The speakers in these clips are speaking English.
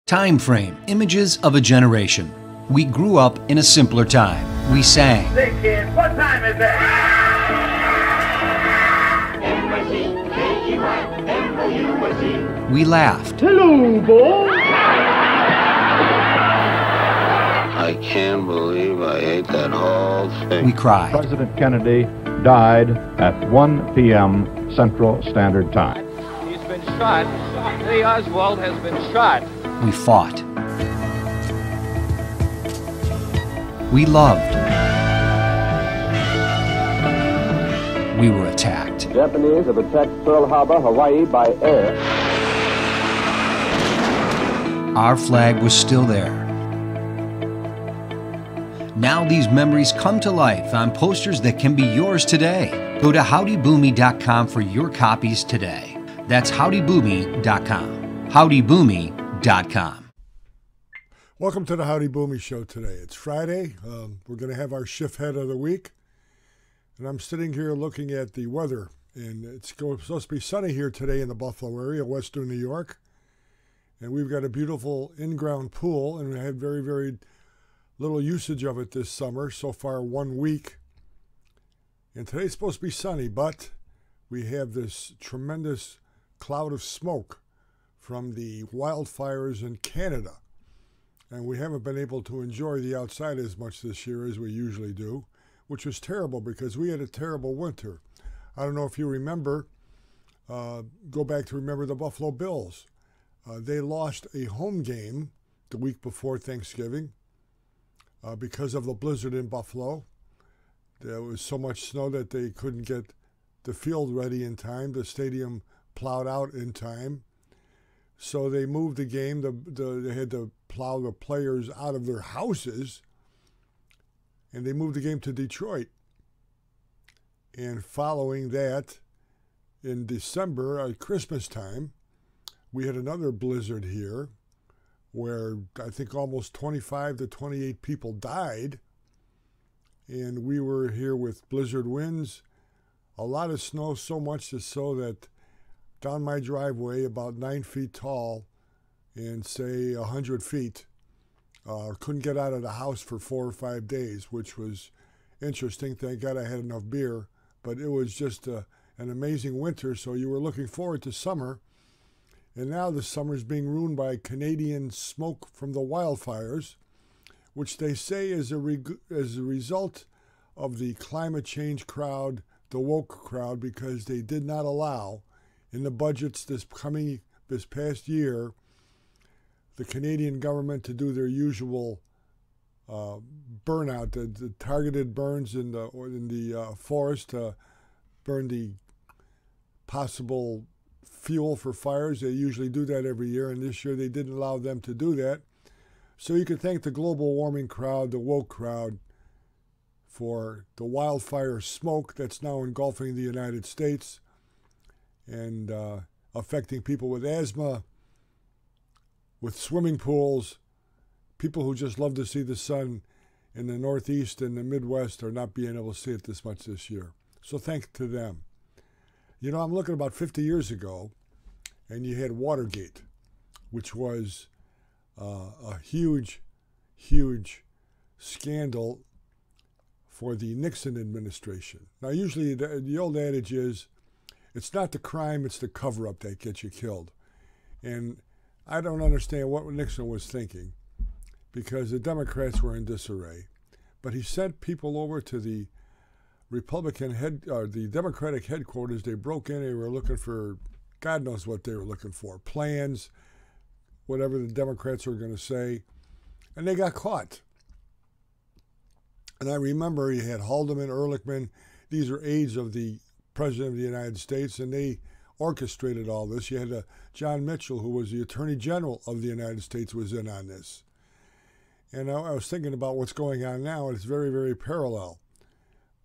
Time frame, images of a generation. We grew up in a simpler time. We sang. Say, kid, what time is it? M-I-C-K-E-Y-M-O-U-S-E. We laughed. Hello, boy. I can't believe I ate that whole thing. We cried. President Kennedy died at 1 p.m. Central Standard Time. He's been shot. Lee Oswald has been shot. We fought. We loved. We were attacked. Japanese have attacked Pearl Harbor, Hawaii by air. Our flag was still there. Now these memories come to life on posters that can be yours today. Go to howdyboomy.com for your copies today. That's howdyboomy.com. howdyboomy.com. Welcome to the Howdy Boomy Show today. It's Friday. We're going to have our Schiffhead of the week. And I'm sitting here looking at the weather. And it's supposed to be sunny here today in the Buffalo area, western New York. And we've got a beautiful in-ground pool. And we had very, very little usage of it this summer. So far, 1 week. And today's supposed to be sunny. But we have this tremendous cloud of smoke from the wildfires in Canada. And we haven't been able to enjoy the outside as much this year as we usually do, which was terrible because we had a terrible winter. I don't know if you remember, go back to remember the Buffalo Bills. They lost a home game the week before Thanksgiving because of the blizzard in Buffalo. There was so much snow that they couldn't get the field ready in time. The stadium plowed out in time. So they moved the game. They had to plow the players out of their houses, and they moved the game to Detroit. And following that, in December, at Christmas time, we had another blizzard here where I think almost 25 to 28 people died. And we were here with blizzard winds, a lot of snow, so much so that down my driveway, about 9 feet tall and say 100 feet, couldn't get out of the house for 4 or 5 days, which was interesting. Thank God I had enough beer, but it was just an amazing winter. So you were looking forward to summer, and now the summer is being ruined by Canadian smoke from the wildfires, which they say is a result of the climate change crowd, the woke crowd, because they did not allow in the budgets this past year, the Canadian government to do their usual burnout, the targeted burns in the forest to burn the possible fuel for fires. They usually do that every year, and this year they didn't allow them to do that. So you can thank the global warming crowd, the woke crowd, for the wildfire smoke that's now engulfing the United States and affecting people with asthma, with swimming pools. People who just love to see the sun in the Northeast and the Midwest are not being able to see it this much this year. So thanks to them. You know, I'm looking about 50 years ago, and you had Watergate, which was a huge, huge scandal for the Nixon administration. Now, usually the old adage is, it's not the crime, it's the cover-up that gets you killed. And I don't understand what Nixon was thinking, because the Democrats were in disarray. But he sent people over to the the Democratic headquarters. They broke in, they were looking for, God knows what they were looking for, plans, whatever the Democrats were going to say, and they got caught. And I remember he had Haldeman, Ehrlichman, these are aides of the President of the United States, and they orchestrated all this. You had John Mitchell, who was the Attorney General of the United States, was in on this. And I was thinking about what's going on now, and it's very, very parallel.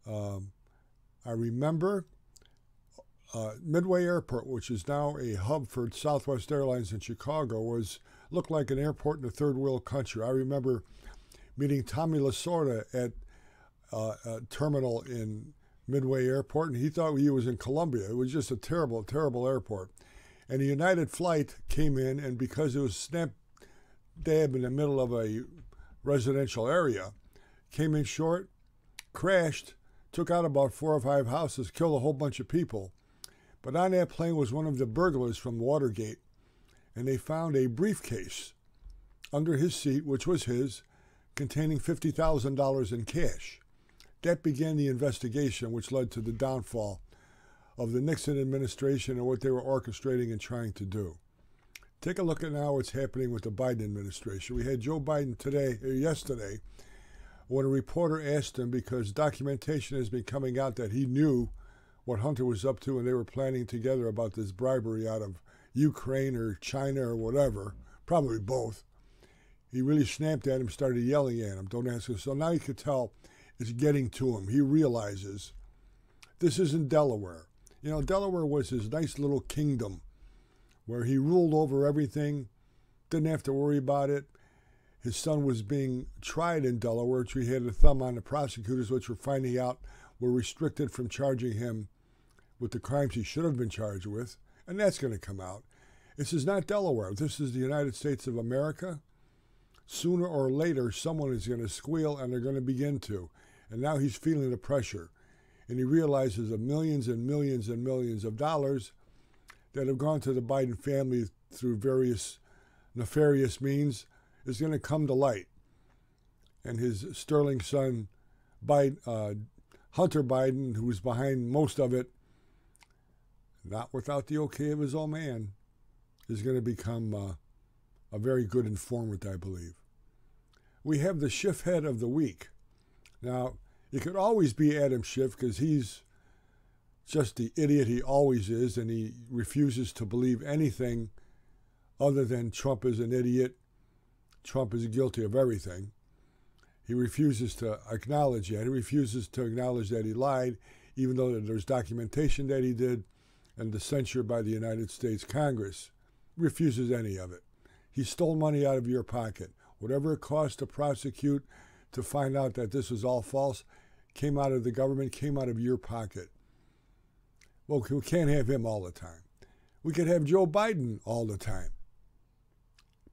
I remember Midway Airport, which is now a hub for Southwest Airlines in Chicago, looked like an airport in a third world country. I remember meeting Tommy Lasorda at a terminal in Midway Airport, and he thought he was in Colombia. It was just a terrible, terrible airport. And a United flight came in, and because it was dab in the middle of a residential area, came in short, crashed, took out about 4 or 5 houses, killed a whole bunch of people. But on that plane was one of the burglars from Watergate, and they found a briefcase under his seat, which was his, containing $50,000 in cash. That began the investigation, which led to the downfall of the Nixon administration and what they were orchestrating and trying to do. Take a look at now what's happening with the Biden administration. We had Joe Biden yesterday, when a reporter asked him, because documentation has been coming out that he knew what Hunter was up to and they were planning together about this bribery out of Ukraine or China or whatever, probably both. He really snapped at him, started yelling at him, don't ask him. So now you could tell it's getting to him. He realizes this isn't Delaware. You know, Delaware was his nice little kingdom where he ruled over everything, didn't have to worry about it. His son was being tried in Delaware, which we had a thumb on the prosecutors, which were finding out were restricted from charging him with the crimes he should have been charged with, and that's going to come out. This is not Delaware. This is the United States of America. Sooner or later, someone is going to squeal, and they're going to begin to. And now he's feeling the pressure. And he realizes the millions and millions and millions of dollars that have gone to the Biden family through various nefarious means is going to come to light. And his sterling son, Hunter Biden, who was behind most of it, not without the okay of his old man, is going to become a very good informant, I believe. We have the Schiffhead of the week. Now, it could always be Adam Schiff because he's just the idiot he always is, and he refuses to believe anything other than Trump is an idiot. Trump is guilty of everything. He refuses to acknowledge that. He refuses to acknowledge that he lied, even though there's documentation that he did, and the censure by the United States Congress. Refuses any of it. He stole money out of your pocket. Whatever it cost to prosecute, to find out that this was all false, came out of the government, came out of your pocket. Well, we can't have him all the time. We could have Joe Biden all the time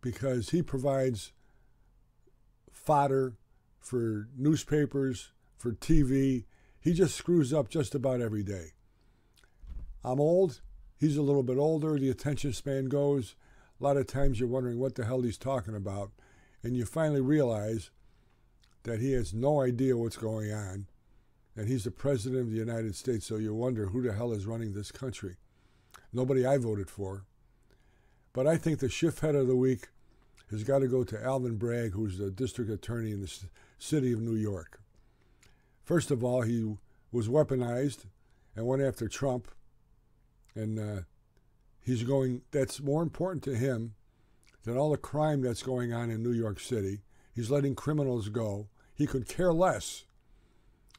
because he provides fodder for newspapers, for TV. He just screws up just about every day. I'm old. He's a little bit older. The attention span goes. A lot of times you're wondering what the hell he's talking about. And you finally realize that he has no idea what's going on. And he's the president of the United States, so you wonder who the hell is running this country. Nobody I voted for. But I think the Schiffhead of the week has got to go to Alvin Bragg, who's the district attorney in the city of New York. First of all, he was weaponized and went after Trump. And that's more important to him than all the crime that's going on in New York City. He's letting criminals go. He could care less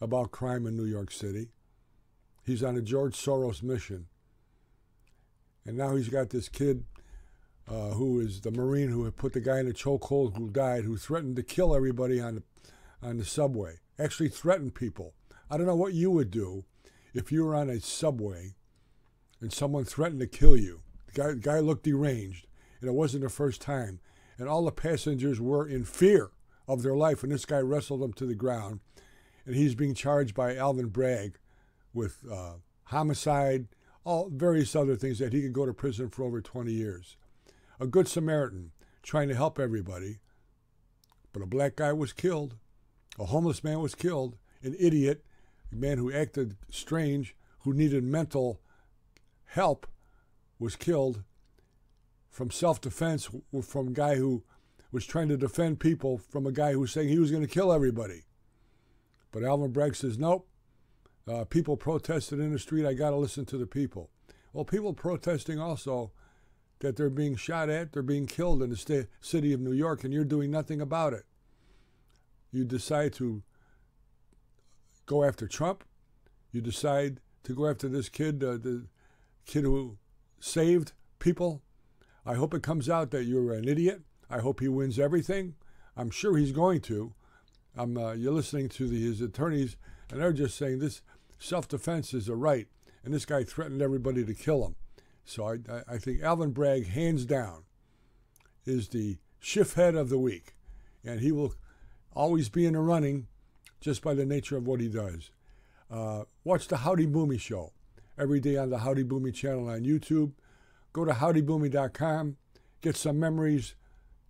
about crime in New York City. He's on a George Soros mission. And now he's got this kid who is the Marine who had put the guy in a chokehold who died, who threatened to kill everybody on the subway. Actually threatened people. I don't know what you would do if you were on a subway and someone threatened to kill you. The guy looked deranged, and it wasn't the first time. And all the passengers were in fear of their life, and this guy wrestled them to the ground. And he's being charged by Alvin Bragg with homicide, all various other things that he could go to prison for over 20 years. A good Samaritan trying to help everybody. But a black guy was killed. A homeless man was killed. An idiot, a man who acted strange, who needed mental help, was killed from self-defense, from a guy who was trying to defend people from a guy who was saying he was going to kill everybody. But Alvin Bragg says, nope, people protested in the street, I got to listen to the people. Well, people protesting also that they're being shot at, they're being killed in the city of New York, and you're doing nothing about it. You decide to go after Trump. You decide to go after this kid, the kid who saved people. I hope it comes out that you're an idiot. I hope he wins everything. I'm sure he's going to. You're listening to his attorneys, and they're just saying this self-defense is a right, and this guy threatened everybody to kill him. So I think Alvin Bragg, hands down, is the Schiffhead of the Week. And he will always be in the running just by the nature of what he does. Watch the Howdy Boomy Show every day on the Howdy Boomy channel on YouTube. Go to howdyboomy.com. Get some memories.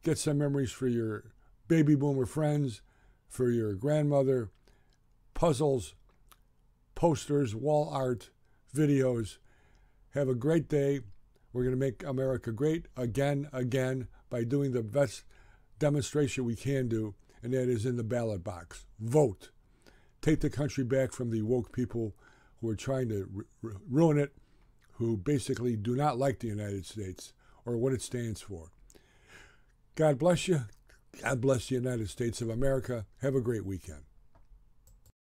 Get some memories for your baby boomer friends, for your grandmother, puzzles, posters, wall art, videos. Have a great day. We're going to make America great again by doing the best demonstration we can do, and that is in the ballot box. Vote. Take the country back from the woke people who are trying to ruin it, who basically do not like the United States or what it stands for. God bless you. God bless the United States of America. Have a great weekend.